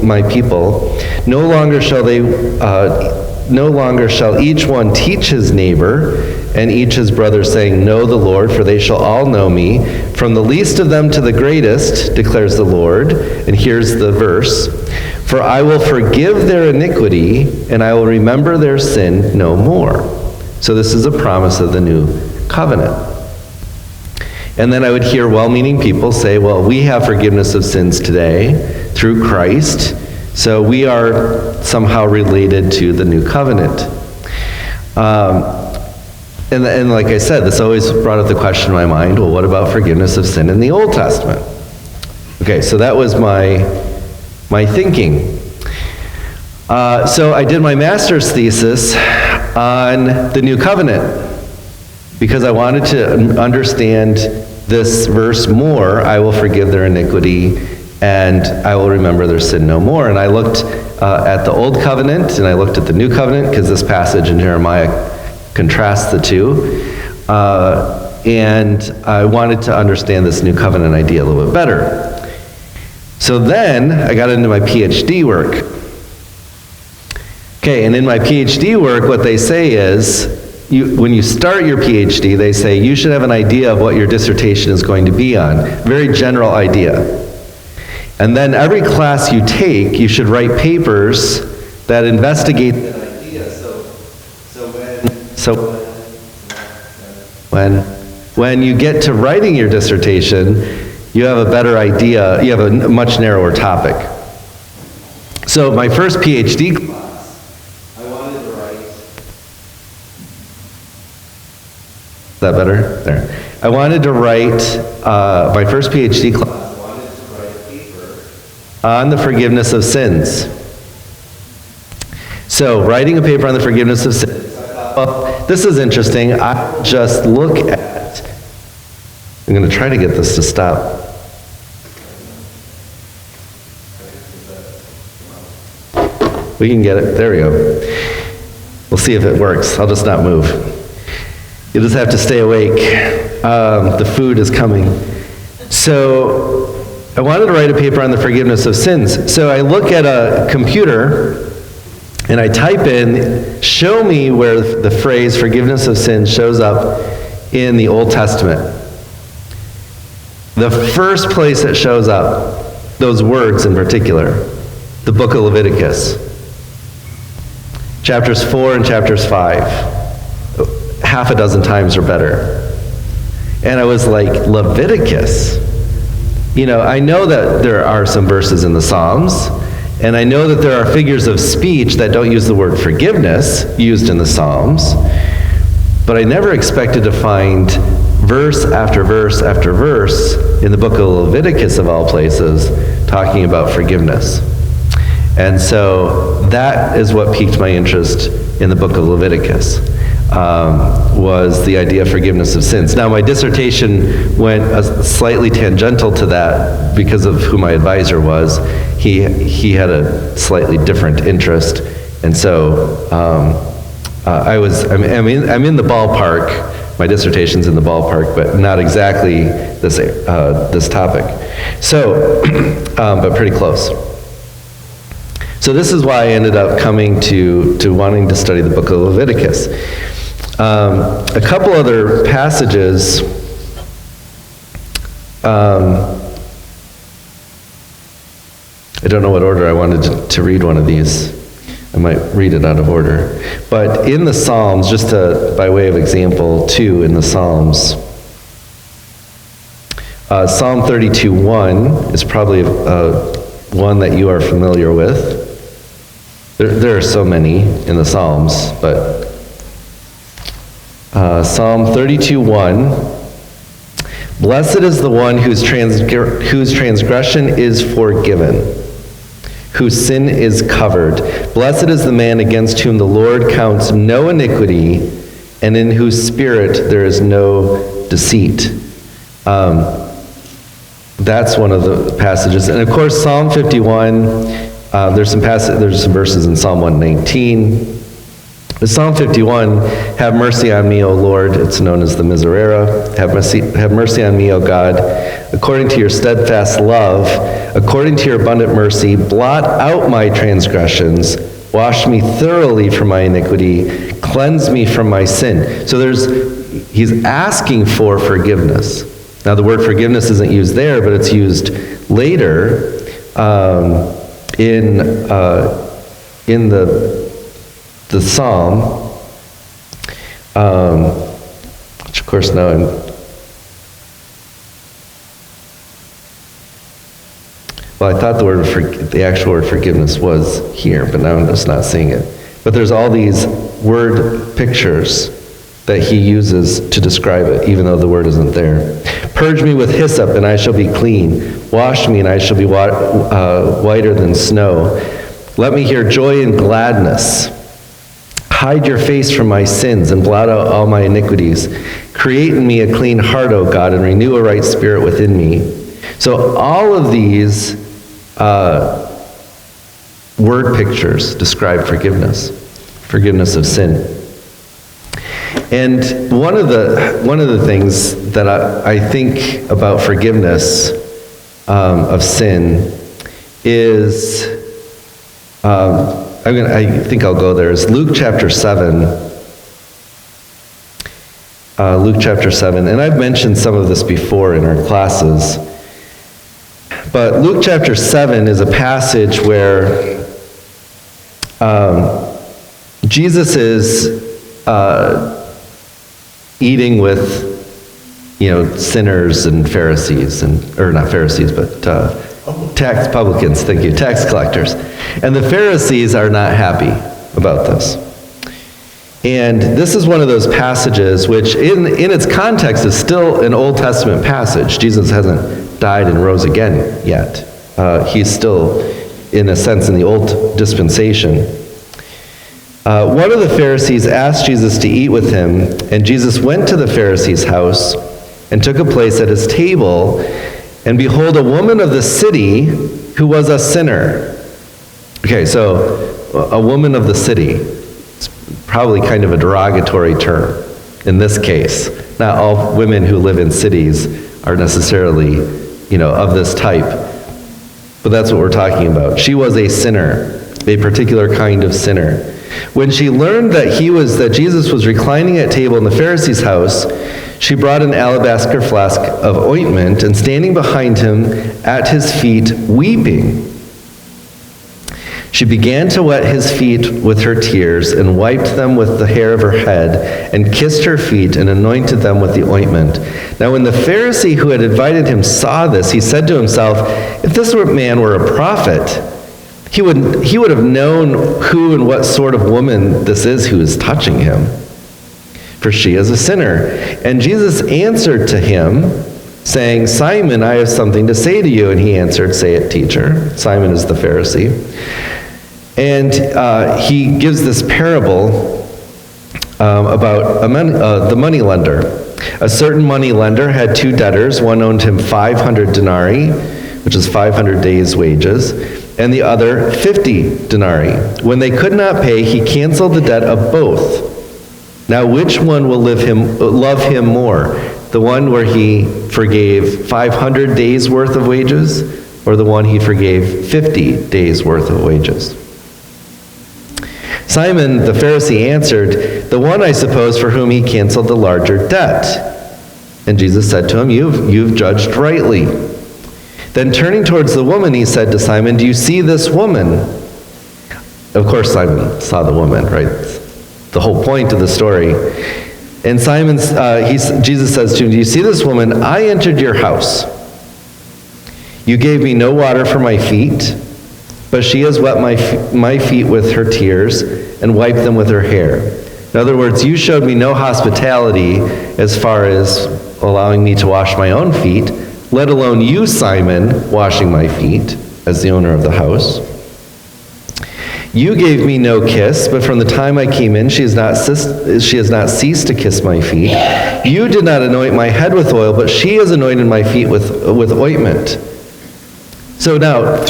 my people. No longer shall each one teach his neighbor and each his brother, saying, Know the Lord, for they shall all know me, from the least of them to the greatest, declares the Lord. And here's the verse. For I will forgive their iniquity, and I will remember their sin no more. So this is a promise of the new covenant. And then I would hear well-meaning people say, well, we have forgiveness of sins today through Christ, so we are somehow related to the new covenant. And like I said, this always brought up the question in my mind, well, what about forgiveness of sin in the Old Testament? Okay, so that was my thinking. So I did my master's thesis on the New Covenant because I wanted to understand this verse more. I will forgive their iniquity and I will remember their sin no more. And I looked at the Old Covenant and I looked at the New Covenant because this passage in Jeremiah contrasts the two. And I wanted to understand this New Covenant idea a little bit better. So then I got into my PhD work. Okay, and in my PhD work, what they say is, when you start your PhD, they say you should have an idea of what your dissertation is going to be on. Very general idea. And then every class you take, you should write papers that investigate that idea. When you get to writing your dissertation, you have a better idea, you have a much narrower topic. So my first PhD class, I wanted to write... Is that better? There. I wanted to write, my first PhD class, I wanted to write a paper on the forgiveness of sins. So writing a paper on the forgiveness of sins, I thought, well, this is interesting. I'll just look at... I'm going to try to get this to stop. We can get it. There we go. We'll see if it works. I'll just not move. You'll just have to stay awake. The food is coming. So I wanted to write a paper on the forgiveness of sins. So I look at a computer and I type in, show me where the phrase forgiveness of sins shows up in the Old Testament. The first place it shows up, those words in particular, the book of Leviticus. Chapters 4 and chapters 5. Half a dozen times or better. And I was like, Leviticus? You know, I know that there are some verses in the Psalms, and I know that there are figures of speech that don't use the word forgiveness used in the Psalms, but I never expected to find verse after verse after verse in the book of Leviticus, of all places, talking about forgiveness. And so that is what piqued my interest in the book of Leviticus, was the idea of forgiveness of sins. Now, my dissertation went slightly tangential to that because of who my advisor was. He had a slightly different interest, and so I'm in the ballpark. My dissertation's in the ballpark, but not exactly this topic. So, but pretty close. So this is why I ended up coming to wanting to study the book of Leviticus. A couple other passages. I don't know what order I wanted to read one of these. I might read it out of order. But in the Psalms, just by way of example, too, in the Psalms, Psalm 32:1 is probably one that you are familiar with. There are so many in the Psalms, but Psalm 32:1, Blessed is the one whose transgression is forgiven, whose sin is covered. Blessed is the man against whom the Lord counts no iniquity, and in whose spirit there is no deceit. That's one of the passages. And of course, Psalm 51, there's some verses in Psalm 119, Psalm 51, have mercy on me, O Lord. It's known as the Miserere. Have mercy on me, O God. According to your steadfast love, according to your abundant mercy, blot out my transgressions. Wash me thoroughly from my iniquity. Cleanse me from my sin. So he's asking for forgiveness. Now the word forgiveness isn't used there, but it's used later in the psalm, which of course now I thought the actual word forgiveness was here, but now I'm just not seeing it. But there's all these word pictures that he uses to describe it, even though the word isn't there. Purge me with hyssop, and I shall be clean. Wash me, and I shall be whiter than snow. Let me hear joy and gladness. Hide your face from my sins and blot out all my iniquities. Create in me a clean heart, O God, and renew a right spirit within me. So all of these word pictures describe forgiveness of sin. And one of the things that I think about forgiveness of sin is, I think I'll go there, is Luke chapter 7. Luke chapter 7, and I've mentioned some of this before in our classes. But Luke chapter 7 is a passage where Jesus is eating with, sinners and Pharisees, or not Pharisees, but tax publicans, thank you, tax collectors. And the Pharisees are not happy about this. And this is one of those passages which in its context is still an Old Testament passage. Jesus hasn't died and rose again yet. He's still, in a sense, in the old dispensation. One of the Pharisees asked Jesus to eat with him, and Jesus went to the Pharisee's house and took a place at his table. And behold, a woman of the city who was a sinner. Okay, so a woman of the city. It's probably kind of a derogatory term in this case. Not all women who live in cities are necessarily, of this type. But that's what we're talking about. She was a sinner, a particular kind of sinner. When she learned that Jesus was reclining at table in the Pharisee's house, she brought an alabaster flask of ointment, and standing behind him at his feet, weeping, she began to wet his feet with her tears, and wiped them with the hair of her head, and kissed her feet, and anointed them with the ointment. Now when the Pharisee who had invited him saw this, he said to himself, if this man were a prophet, he would have known who and what sort of woman this is who is touching him, for she is a sinner. And Jesus answered to him, saying, Simon, I have something to say to you. And he answered, say it, teacher. Simon is the Pharisee. And he gives this parable about the money lender. A certain money lender had two debtors. One owed him 500 denarii, which is 500 days' wages, and the other 50 denarii. When they could not pay, he canceled the debt of both. Now which one will love him more? The one where he forgave 500 days' worth of wages, or the one he forgave 50 days' worth of wages? Simon the Pharisee answered, the one, I suppose, for whom he canceled the larger debt. And Jesus said to him, You've judged rightly. Then turning towards the woman, he said to Simon, do you see this woman? Of course Simon saw the woman, right? The whole point of the story. And Jesus says to him, do you see this woman? I entered your house. You gave me no water for my feet, but she has wet my feet with her tears and wiped them with her hair. In other words, you showed me no hospitality as far as allowing me to wash my own feet, let alone you, Simon, washing my feet as the owner of the house. You gave me no kiss, but from the time I came in, she has not ceased to kiss my feet. You did not anoint my head with oil, but she has anointed my feet with ointment. So now,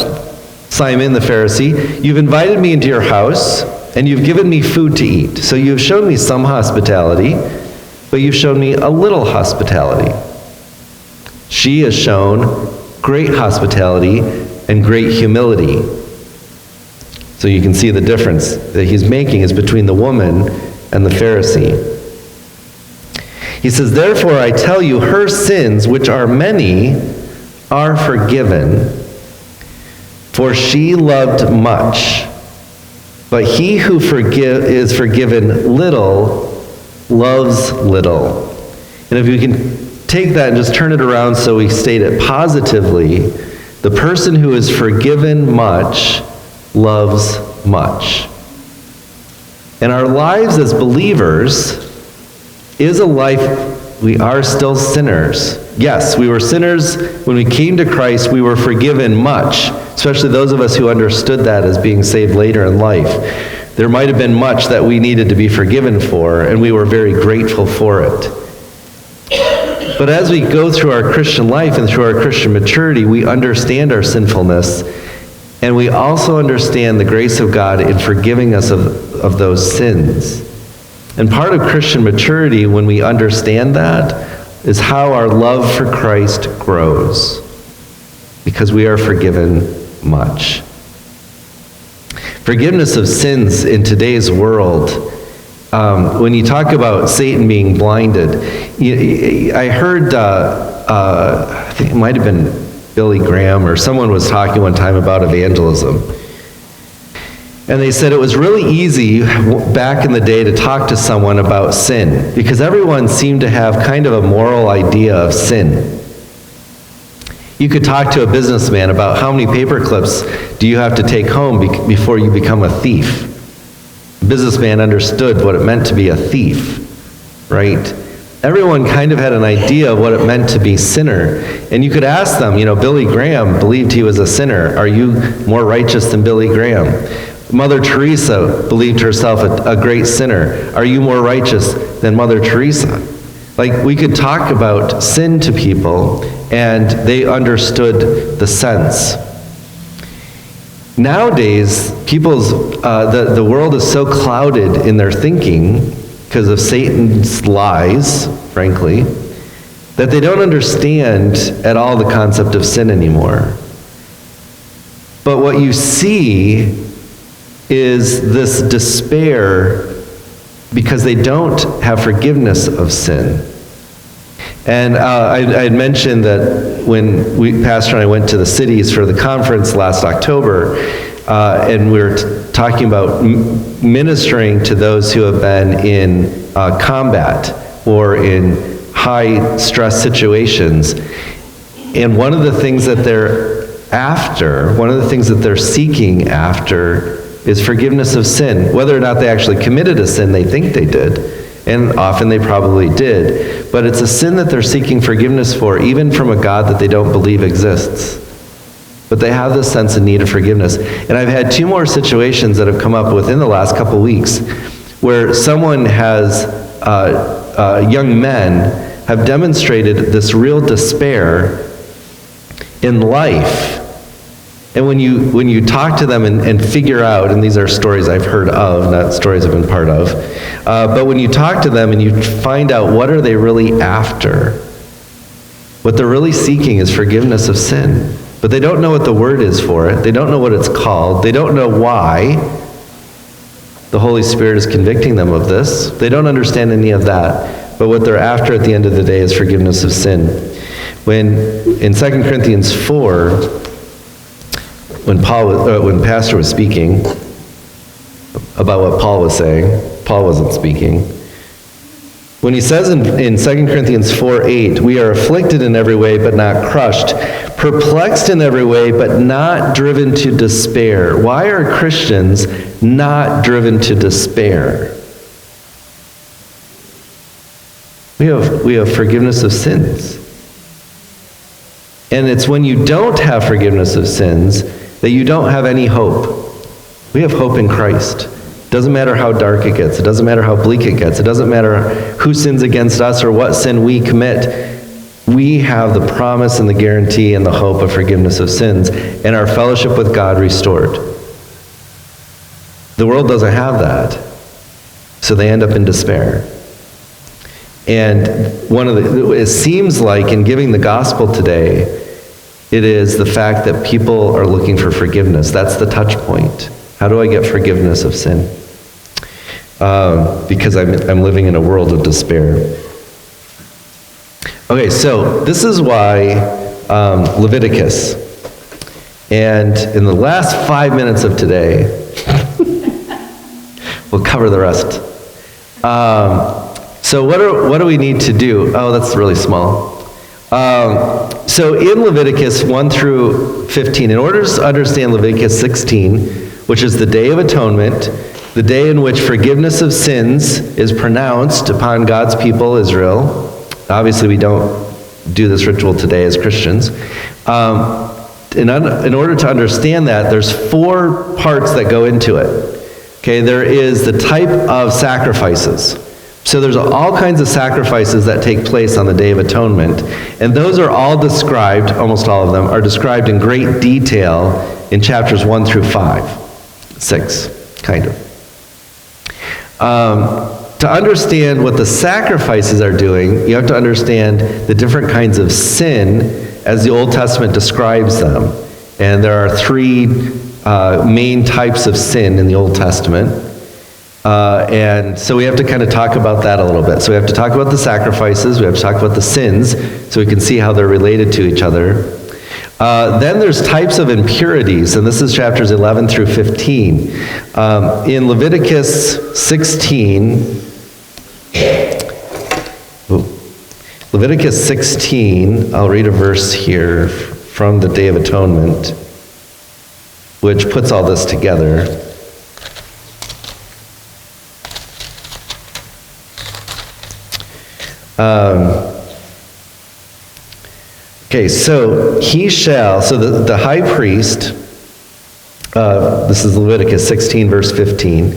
Simon the Pharisee, you've invited me into your house, and you've given me food to eat. So you've shown me some hospitality, but you've shown me a little hospitality. She has shown great hospitality and great humility. So you can see the difference that he's making is between the woman and the Pharisee. He says, therefore I tell you, her sins, which are many, are forgiven, for she loved much. But he who is forgiven little loves little. And if you can take that and just turn it around so we state it positively, the person who is forgiven much loves much. And our lives as believers is a life, we are still sinners. Yes, we were sinners when we came to Christ. We were forgiven much, especially those of us who understood that as being saved later in life. There might have been much that we needed to be forgiven for, and we were very grateful for it. But as we go through our Christian life and through our Christian maturity, we understand our sinfulness, and we also understand the grace of God in forgiving us of those sins. And part of Christian maturity, when we understand that, is how our love for Christ grows, because we are forgiven much. Forgiveness of sins in today's world, when you talk about Satan being blinded, I heard, I think it might have been Billy Graham or someone was talking one time about evangelism. And they said it was really easy back in the day to talk to someone about sin, because everyone seemed to have kind of a moral idea of sin. You could talk to a businessman about how many paper clips do you have to take home before you become a thief. The businessman understood what it meant to be a thief, right? Everyone kind of had an idea of what it meant to be sinner. And you could ask them, Billy Graham believed he was a sinner. Are you more righteous than Billy Graham? Mother Teresa believed herself a great sinner. Are you more righteous than Mother Teresa? Like, we could talk about sin to people, and they understood the sense. Nowadays, the world is so clouded in their thinking because of Satan's lies, frankly, that they don't understand at all the concept of sin anymore. But what you see is this despair because they don't have forgiveness of sin. And I had mentioned that when Pastor and I went to the cities for the conference last October, and we were talking about ministering to those who have been in combat or in high stress situations. And one of the things that they're after, one of the things that they're seeking after is forgiveness of sin. Whether or not they actually committed a sin, they think they did, and often they probably did. But it's a sin that they're seeking forgiveness for, even from a God that they don't believe exists. But they have this sense of need of forgiveness. And I've had 2 more situations that have come up within the last couple weeks where someone has, young men have demonstrated this real despair in life. And when you talk to them and figure out, and these are stories I've heard of, not stories I've been part of, but when you talk to them and you find out what are they really after, what they're really seeking is forgiveness of sin. But they don't know what the word is for it. They don't know what it's called. They don't know why the Holy Spirit is convicting them of this. They don't understand any of that. But what they're after at the end of the day is forgiveness of sin. When in 2 Corinthians 4, when Pastor was speaking about what Paul was saying, Paul wasn't speaking. When he says in 2 Corinthians 4:8, we are afflicted in every way but not crushed, perplexed in every way but not driven to despair. Why are Christians not driven to despair? We have forgiveness of sins. And it's when you don't have forgiveness of sins that you don't have any hope. We have hope in Christ. Doesn't matter how dark it gets. It doesn't matter how bleak it gets. It doesn't matter who sins against us or what sin we commit. we have the promise and the guarantee and the hope of forgiveness of sins and our fellowship with God restored. The world doesn't have that, so they end up in despair. And it seems like in giving the gospel today, it is the fact that people are looking for forgiveness. That's the touch point. How do I get forgiveness of sin? Because I'm living in a world of despair. Okay, so this is why Leviticus. And in the last 5 minutes of today, we'll cover the rest. So what do we need to do? Oh, that's really small. So in Leviticus 1 through 15, in order to understand Leviticus 16, which is the Day of Atonement, the day in which forgiveness of sins is pronounced upon God's people, Israel. Obviously, we don't do this ritual today as Christians. In order to understand that, there's 4 parts that go into it. Okay, there is the type of sacrifices. So there's all kinds of sacrifices that take place on the Day of Atonement, and those are all described, almost all of them, are described in great detail in chapters 1 through 6, kind of. To understand what the sacrifices are doing, you have to understand the different kinds of sin as the Old Testament describes them. And there are 3 main types of sin in the Old Testament. And so we have to kind of talk about that a little bit. So we have to talk about the sacrifices, we have to talk about the sins, so we can see how they're related to each other. Then there's types of impurities, and this is chapters 11 through 15. In Leviticus 16, I'll read a verse here from the Day of Atonement, which puts all this together. Okay, so the high priest, this is Leviticus 16, verse 15.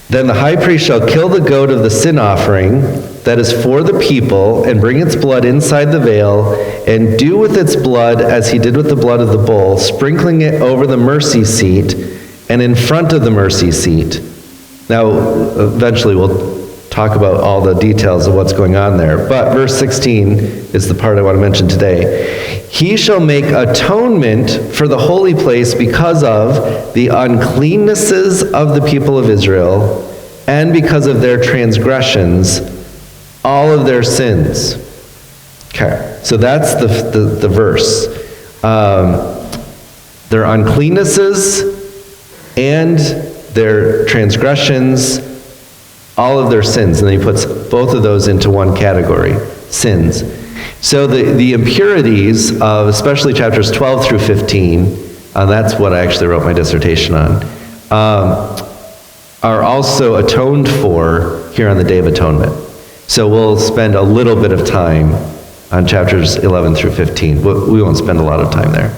Then the high priest shall kill the goat of the sin offering that is for the people, and bring its blood inside the veil, and do with its blood as he did with the blood of the bull, sprinkling it over the mercy seat and in front of the mercy seat. Now, eventually we'll talk about all the details of what's going on there. But verse 16 is the part I want to mention today. He shall make atonement for the holy place because of the uncleannesses of the people of Israel and because of their transgressions, all of their sins. Okay, so that's the verse. Their uncleannesses and their transgressions, all of their sins. And then he puts both of those into one category, sins. So the impurities of especially chapters 12 through 15, that's what I actually wrote my dissertation on, are also atoned for here on the Day of Atonement. So we'll spend a little bit of time on chapters 11 through 15. We won't spend a lot of time there.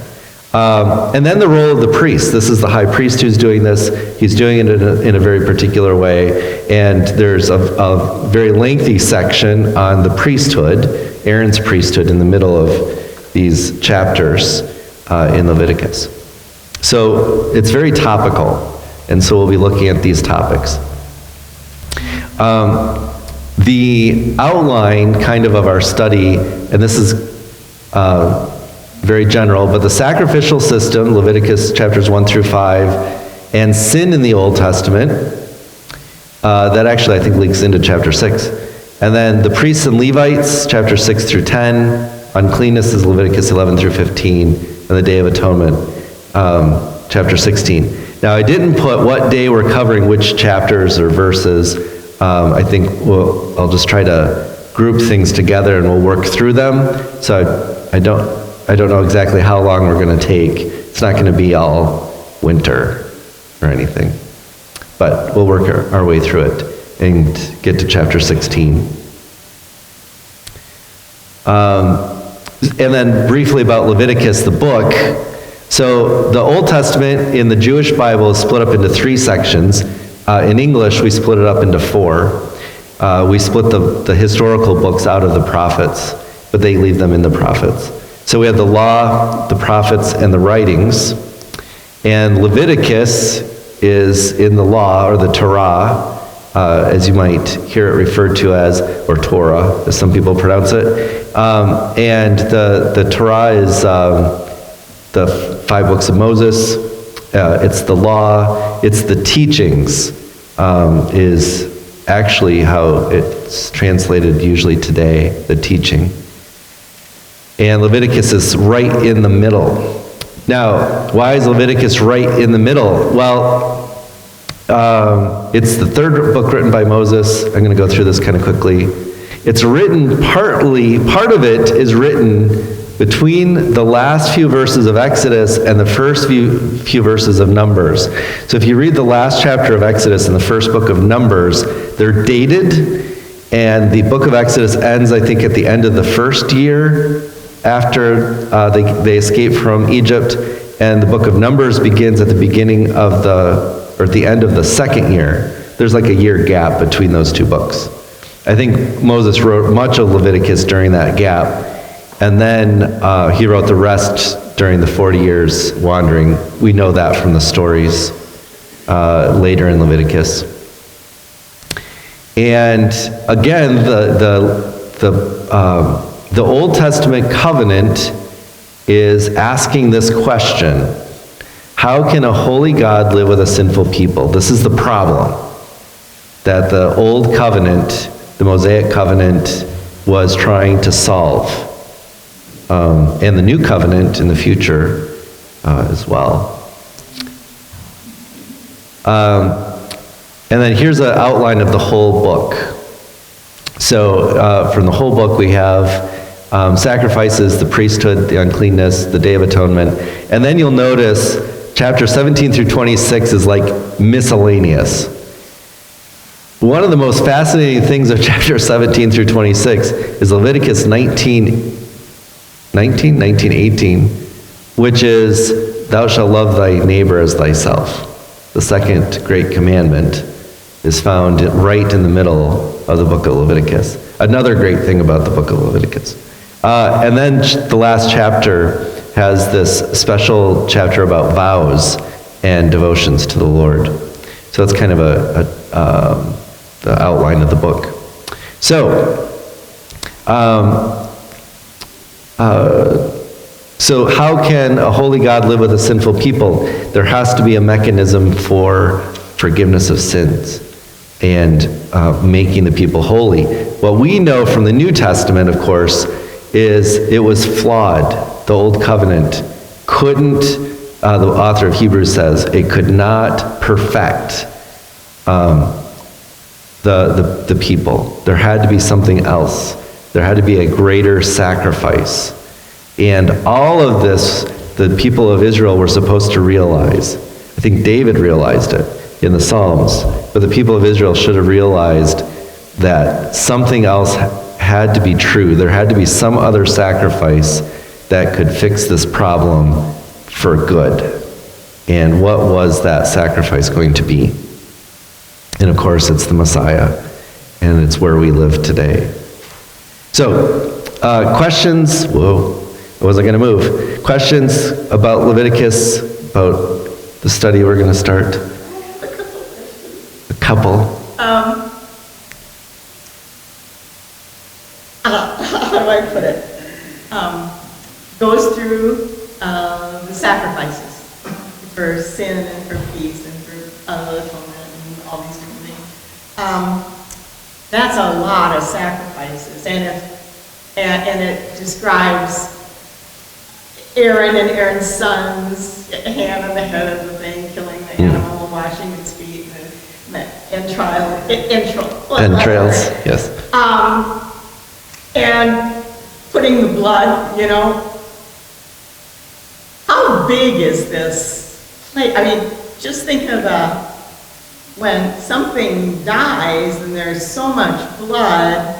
And then the role of the priest. This is the high priest who's doing this. He's doing it in a very particular way. And there's a very lengthy section on the priesthood, Aaron's priesthood, in the middle of these chapters in Leviticus. So it's very topical. And so we'll be looking at these topics. The outline kind of our study, and this is very general, but the sacrificial system, Leviticus chapters 1 through 5, and sin in the Old Testament, that actually I think leaks into chapter 6. And then the priests and Levites, chapter 6 through 10, uncleanness is Leviticus 11 through 15, and the Day of Atonement, chapter 16. Now I didn't put what day we're covering which chapters or verses. I think I'll just try to group things together and we'll work through them. So I don't know exactly how long we're going to take. It's not going to be all winter or anything. But we'll work our way through it and get to chapter 16. And then briefly about Leviticus, the book. So the Old Testament in the Jewish Bible is split up into 3 sections. In English, we split it up into 4. We split the historical books out of the prophets. but they leave them in the prophets. So we have the law, the prophets, and the writings. And Leviticus is in the law, or the Torah, as you might hear it referred to as, or Torah, as some people pronounce it. And the Torah is the 5 books of Moses. It's the law. It's the teachings, is actually how it's translated usually today, the teaching. And Leviticus is right in the middle. Now, why is Leviticus right in the middle? Well, it's the 3rd book written by Moses. I'm going to go through this kind of quickly. It's written part of it is written between the last few verses of Exodus and the first few verses of Numbers. So if you read the last chapter of Exodus and the first book of Numbers, they're dated, and the book of Exodus ends, I think, at the end of the first year after they escape from Egypt, and the book of Numbers begins at the beginning of at the end of the second year. There's like a year gap between those 2 books. I think Moses wrote much of Leviticus during that gap, and then he wrote the rest during the 40 years wandering. We know that from the stories later in Leviticus. And again, the Old Testament covenant is asking this question: how can a holy God live with a sinful people? This is the problem that the Old Covenant, the Mosaic Covenant, was trying to solve. And the New Covenant in the future as well. And then here's an outline of the whole book. So from the whole book we have sacrifices, the priesthood, the uncleanness, the Day of Atonement. And then you'll notice chapter 17 through 26 is like miscellaneous. One of the most fascinating things of chapter 17 through 26 is Leviticus 19, 18, which is, thou shalt love thy neighbor as thyself. The second great commandment is found right in the middle of the book of Leviticus. Another great thing about the book of Leviticus. And then the last chapter has this special chapter about vows and devotions to the Lord. So that's kind of the outline of the book. So, so how can a holy God live with a sinful people? There has to be a mechanism for forgiveness of sins and making the people holy. What we know from the New Testament, of course, is it was flawed. The Old Covenant couldn't, the author of Hebrews says, it could not perfect the people. There had to be something else. There had to be a greater sacrifice. And all of this, the people of Israel were supposed to realize. I think David realized it in the Psalms. But the people of Israel should have realized that something else had to be true. There had to be some other sacrifice that could fix this problem for good. And what was that sacrifice going to be? And of course, it's the Messiah. And it's where we live today. So, questions? Whoa, I wasn't going to move. Questions about Leviticus, about the study we're going to start? A couple. How do I put it? Goes through the sacrifices for sin and for peace and for atonement and all these different things. That's a lot of sacrifices, and it describes Aaron and Aaron's sons, hand on the head of the thing, killing the animal, washing its feet, and entrails, yes. And putting the blood, how big is this plate? I mean, just think of when something dies and there's so much blood,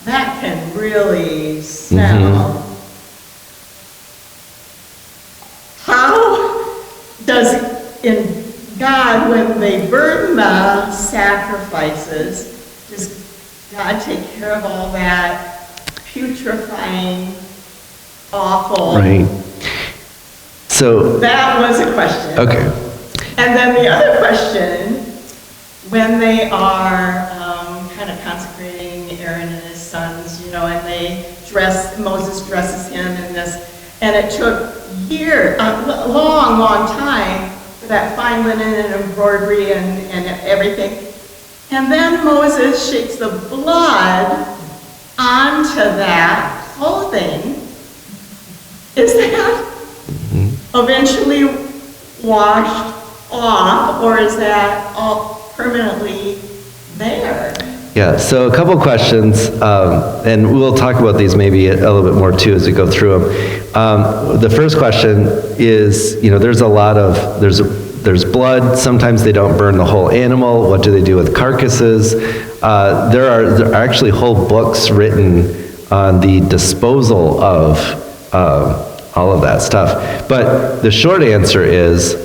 that can really smell. How does, in God, when they burn the sacrifices, does God take care of all that? putrefying, awful. Right. So, That was a question. okay. And then the other question, when they are kind of consecrating Aaron and his sons, and Moses dresses him in this, and it took years, a long, long time for that fine linen and embroidery and everything. And then Moses shakes the blood onto that clothing. Is that eventually washed off, or is that all permanently there? Yeah, so a couple questions, and we'll talk about these maybe a little bit more too as we go through them. The first question is, there's a lot of, there's blood. Sometimes they don't burn the whole animal. What do they do with carcasses? There are actually whole books written on the disposal of all of that stuff. But the short answer is,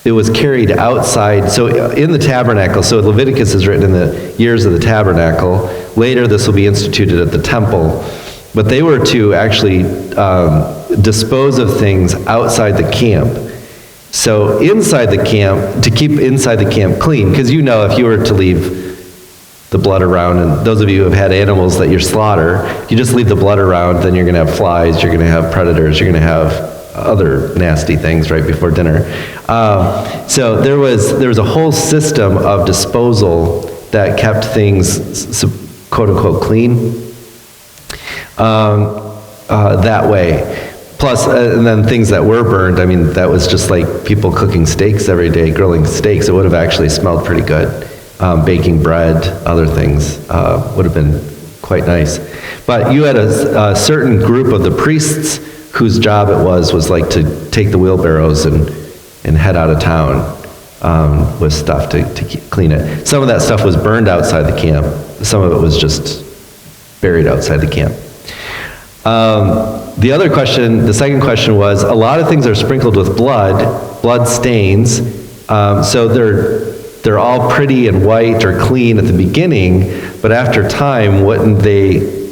it was carried outside. So in the tabernacle, so Leviticus is written in the years of the tabernacle. Later, this will be instituted at the temple. But they were to actually dispose of things outside the camp. So inside the camp, to keep inside the camp clean, because if you were to leave the blood around, and those of you who have had animals that you slaughter, you just leave the blood around, then you're going to have flies, you're going to have predators, you're going to have other nasty things right before dinner. So there was a whole system of disposal that kept things quote unquote clean that way. Plus, and then things that were burned, that was just like people cooking steaks every day, grilling steaks. It would have actually smelled pretty good. Baking bread, other things would have been quite nice. But you had a certain group of the priests whose job it was like to take the wheelbarrows and head out of town with stuff to clean it. Some of that stuff was burned outside the camp. Some of it was just buried outside the camp. The second question was, a lot of things are sprinkled with blood stains. So they're all pretty and white or clean at the beginning, but after time, wouldn't they,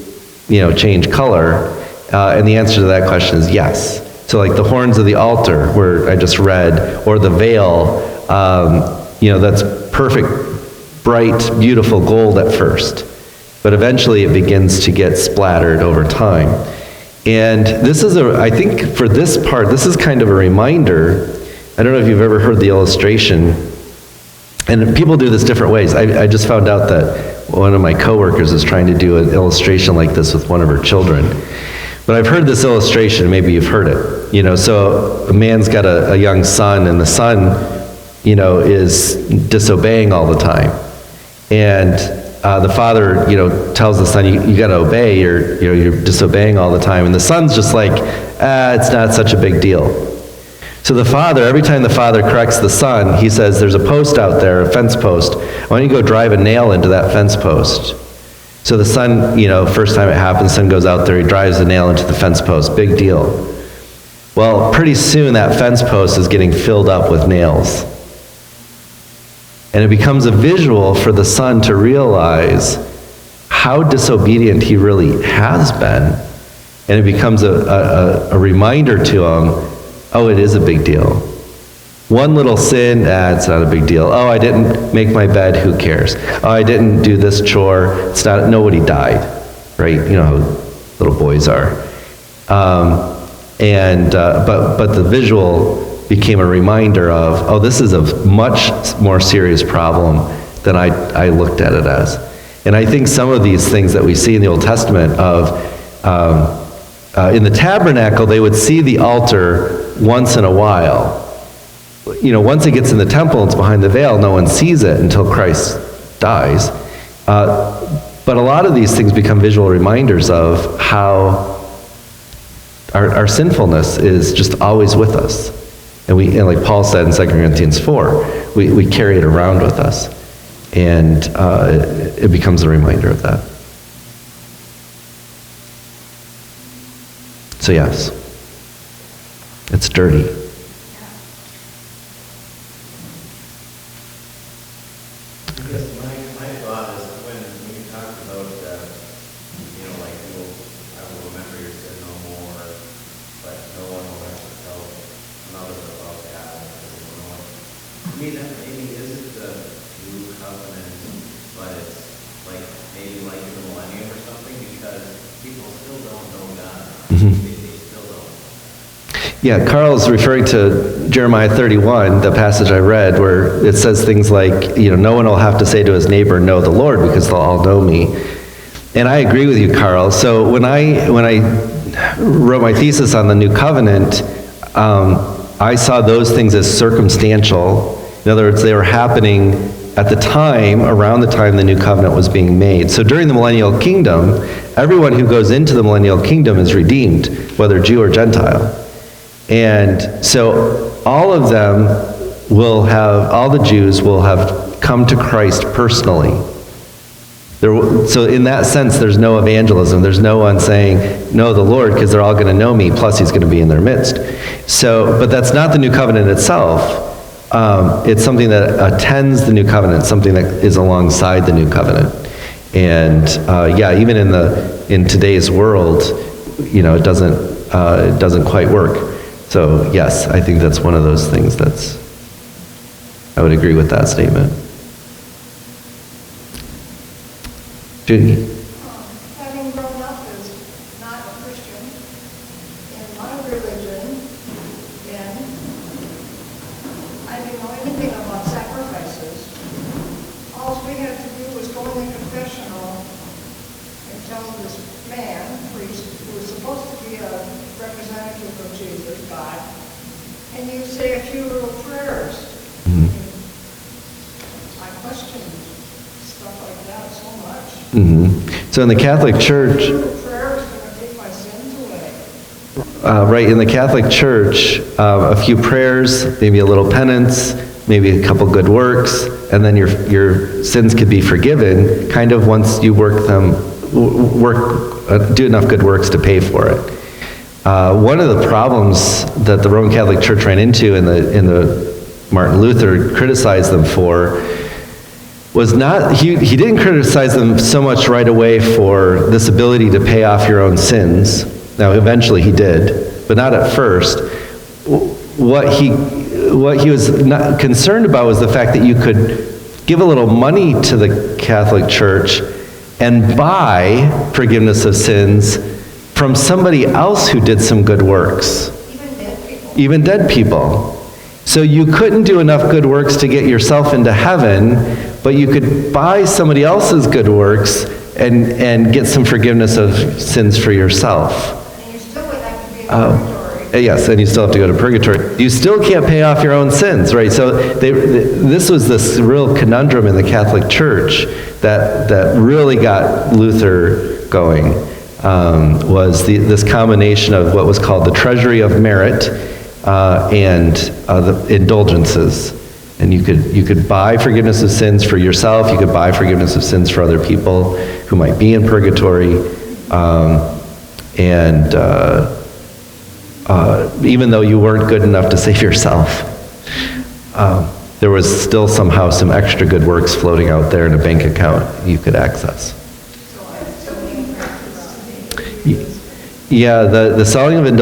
change color? And the answer to that question is yes. So like the horns of the altar, where I just read, or the veil, that's perfect, bright, beautiful gold at first. But eventually it begins to get splattered over time. And this is I think for this part, this is kind of a reminder. I don't know if you've ever heard the illustration, and people do this different ways. I just found out that one of my coworkers is trying to do an illustration like this with one of her children. But I've heard this illustration, maybe you've heard it. So a man's got a young son, and the son, is disobeying all the time. And the father, tells the son, you got to obey, you're disobeying all the time. And the son's just like, it's not such a big deal. So the father, every time the father corrects the son, he says, there's a post out there, a fence post. Why don't you go drive a nail into that fence post? So the son, first time it happens, son goes out there, he drives the nail into the fence post, big deal. Well, pretty soon that fence post is getting filled up with nails. And it becomes a visual for the son to realize how disobedient he really has been. And it becomes a reminder to him, oh, it is a big deal. One little sin, it's not a big deal. Oh, I didn't make my bed, who cares? Oh, I didn't do this chore, nobody died, right? You know how little boys are. But the visual became a reminder of, oh, this is a much more serious problem than I looked at it as. And I think some of these things that we see in the Old Testament in the tabernacle, they would see the altar once in a while. Once it gets in the temple, it's behind the veil, no one sees it until Christ dies. But a lot of these things become visual reminders of how our sinfulness is just always with us. And like Paul said in 2 Corinthians 4, we carry it around with us. And it becomes a reminder of that. So yes, it's dirty. I guess my thought is when you talk about like, I will remember your sin no more, but no one will ever tell another about that. To me, that maybe isn't the new covenant, but it's like, maybe like in the millennium or something, because people still don't know God. They still don't. Yeah, Carl's referring to Jeremiah 31, the passage I read, where it says things like, no one will have to say to his neighbor, know the Lord, because they'll all know me. And I agree with you, Carl. So when I wrote my thesis on the new covenant, I saw those things as circumstantial. In other words, they were happening at the time, around the time the new covenant was being made. So during the millennial kingdom, everyone who goes into the millennial kingdom is redeemed, whether Jew or Gentile. And so all of them all the Jews will have come to Christ personally. So in that sense, there's no evangelism. There's no one saying, know the Lord, because they're all going to know me, plus he's going to be in their midst. So, but that's not the new covenant itself. It's something that attends the new covenant, something that is alongside the new covenant. And even in today's world, it doesn't quite work. So yes, I think that's one of those things I would agree with that statement. Judy? Having grown up as not a Christian, in my religion, then I didn't know anything about sacrifices. All we had to do was go in the confessional and tell this man, priest, who was supposed to be a representative of Jesus, God, and you say a few little prayers. I questioned stuff like that so much. So in the Catholic Church, Prayer is going to take my sins away. right, in the Catholic Church, a few prayers, maybe a little penance, maybe a couple good works, and then your sins could be forgiven, kind of once you do enough good works to pay for it. One of the problems that the Roman Catholic Church ran into in the Martin Luther criticized them for was not, he didn't criticize them so much right away for this ability to pay off your own sins. Now, eventually he did, but not at first. What he was not concerned about was the fact that you could give a little money to the Catholic Church and buy forgiveness of sins from somebody else who did some good works. Even dead people. Even dead people. So you couldn't do enough good works to get yourself into heaven, but you could buy somebody else's good works and get some forgiveness of sins for yourself. And you still would have to be in purgatory. Yes, and you still have to go to purgatory. You still can't pay off your own sins, right? So this was this real conundrum in the Catholic Church that really got Luther going, was this combination of what was called the treasury of merit and the indulgences. And you could buy forgiveness of sins for yourself, you could buy forgiveness of sins for other people who might be in purgatory, even though you weren't good enough to save yourself, there was still somehow some extra good works floating out there in a bank account you could access. So I have so many practices. Yeah, the selling of